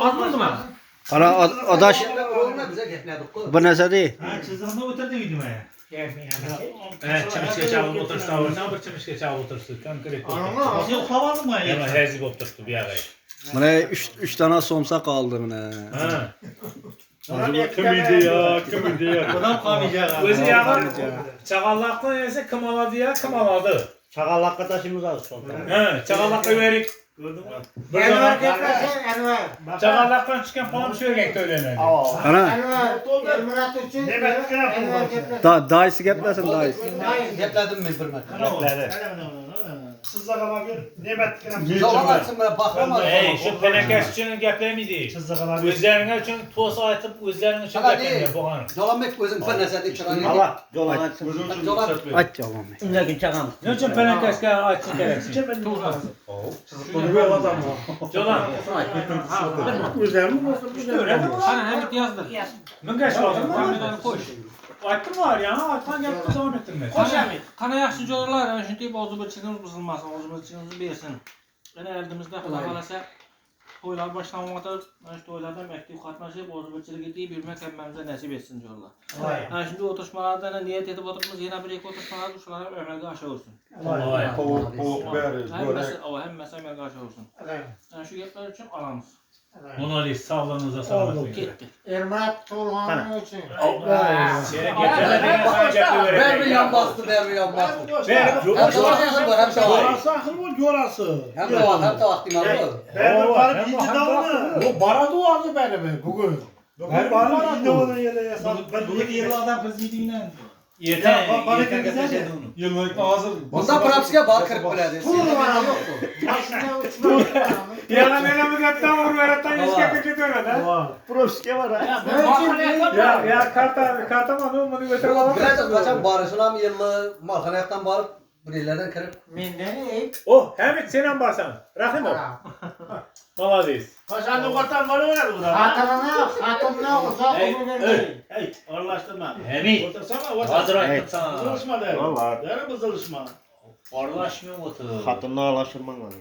Azmadı mı? Ana adaş bu narsa değil. Ha, çizginde o'tirdingmi? Chimişga chalib o'tirishdan o'rsan bir chimişga chalib o'tirishdi. Konkret. Sen uxlavordingmi? Yana hazi bo'lib turibdi bu yog'i. Mana 3 tane somsa qoldi mana. Ha. Kim edi ya? Odam qolmayacak. O'zi yog'i chaqaloqdan yesa kim oladi ya, kim oladi? Çakalakka taşımız az son. Ha, chaqaloqqa berik. Ko'rdingmi? Bir Enver zaman ketmesen Enver. chaqaloqdan chiqqan qo'lim shu yerga to'lanadi. Ana Enver Emrat uchun. Enver ketmesen. dayısı gaplasın dayısı. Gepledim mi bir metre? Sızla kalabilir. Ne betkiram? Zaman açsın böyle bakramaz. Ey, şu penekas uchun gaplaymaydi. Sızla kalabilir. O'zlaring uchun to's aytib, o'zlaring uchun gaplaydi bo'lgan. Dolamak o'zim bir narsada chiroyli. Allah. Yola açsın. Aç yalan. Undaki çakam. Ne uchun penakasga aytishing keraksin? Bunu bir adam mı? Jo'lan. Güzel mi? Ana hamit yozdi. Menga shogird Hamidani qo'sh. Aytdim var ya, aytgan gapni davom ettirmaysiz. Qo'sh Hamid. Qana yaxshi jo'ralar, ana shunday o'zbekchiligimiz buzilmasin, o'zbekchiligimizni bersin. Yana oldimizda Xudo xolasa to'ylar boshlanyapti. Mana shu to'ylarda aktiv qatnashib, o'zbekchilikka deb yurmak hammamizga nasib etsin jo'ralar. Ana shunday o'tirishmalarda niyat etib o'tiribmiz, yana bir ikki o'tirishmalarda shular amalga oshaversin. Hammasi amalga oshaversin. Ana shu gaplar uchun olamiz. Monolis sog'lig'ingizga salomat. Ketdi. Ermat To'lg'on uchun. Seni gaplar degan sana gaplayveradi. Ver bir yan bastı, ver bir yan bastı. Ver. Hem de var, hem de var. Yorası akıl bol yorası. Hem de var, hem de vaktim var. Ben barı birinci davını. Bu baradı vardı benim bugün. Ben barı birinci davını yere yasak. Ben Bu bir yıl yere adam prezidentinden Yeter. bana Yeter güzel gaplashadi mi? uni. Yıllık hazır. Bunda prapsiga bar kirib biladi. To'lg'on yok bu. Aslında uçmak. Yana meni bu gapdan urveratan hech gapga ketaveradi. Var. Proske var ha. Ya karta mana buni o'tirib olaman. Bilasiz qachon borishim yilni malxanayaqdan borib birlardan kirib. Menden ey. Oh, Hamid sen ham borsan. Rahimov. Молодец. Kaşanlı kortan var öyle burada. Xatimni uzoq umr berdi. Hey, arlaştırma. Hamid. Otursana, Hozir aytdim sana. Bızılışma der. Vallahi. Der bızılışma. Aralashmay o'tir. Xatınla alaşırman var.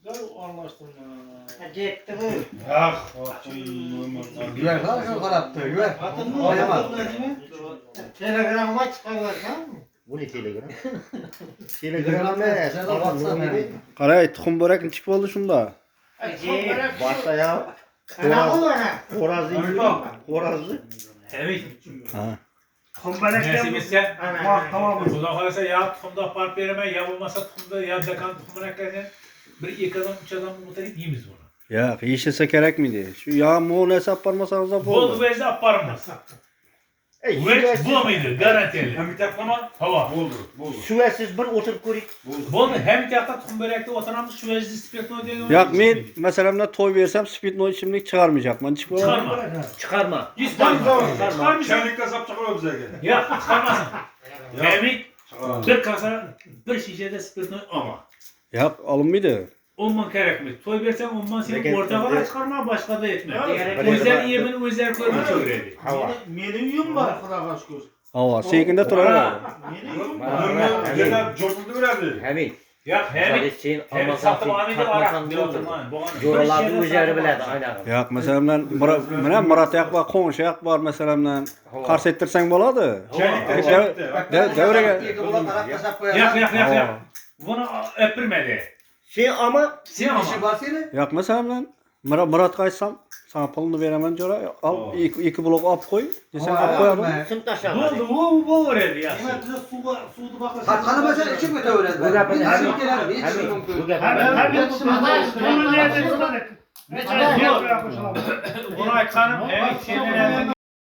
Der arlaştırma. Ketdi bu. Güver ha, şu qarabdi. Güver. Telegramma chiqaversan. Bu ne telegram? Telegram ne? Qaray tuxum börek nechik bo'ldi shunda? Başta ya. Qanaqa bana? Xorazı. Hamid. Ha. Nasib etsa, Tamam. Xudo xolasa ya tuxumda olib beraman, ya bo'lmasa tuxumda ya dakan tuxumini akazan. Bir ikki adam, uch adam o'tirib yeymiz buni. Yo'q, yeyishsa kerak miydi? Shu yog'ni nesa olib bormasangiz ham Bo'ldi, bo'ldi. bu yerda olib boramiz. Uvet bo'lmaydi, garantiyali. Hamid yoqdami? Havo. Süvesiz bir oturup ko'rik. Bo'ldi, Hamid yoqda tuxum berakda o'tiramiz, shu yerda spirtno degan. Yo'q, men masalan to'y bersam spirtno ichimlik chiqarmayapman. Nechik bo'ladi? Chiqarma. Çıkarma. Chiqarma. Çelikte sap çıkıyor bize. Yo'q, chiqarmasin. Hamid bir kasa, bir shishada spirtno olma. Yo'q, olinmaydi. 10 ming kerakmi? To'y bersang 10 ming sen Lekin- o'rtag'ala chiqarma, boshqada aytma. Lekin- O'zlari yemini o'zlari ko'rmayveradi. Benim uyum var. Xudoga shukr. Havo, sekinda turadi. Benim uyum var. Yerden coşuldu verdi. Hamid. Yo'q, Hamid. Sen Hamid almasan sotib olmaydi, takmasan araq ne olur? o'tirman. Joralarni o'zlari biladi, aynan. Yo'q, masalan mana Murat yoq bor, qo'ng'ish yoq bor, masalan qarshi ettirsang bo'ladi. Davraga. Yo'q. Buni öpürmedi. Sen ama Sen ama. İşi var senin. Yo'q, masalan Muratga aytsam, sana pulni beraman, jo'ra, al, ikki blok olib qo'y, desang olib qo'yadi. sım taşımadı. Bu veredi ya. Qani mesela içim öteveradi. Bu gapini Hiç Hamid. keladi, hiç Hamid. mumkin. Bu gapini. Bunu aytganim, evet, senin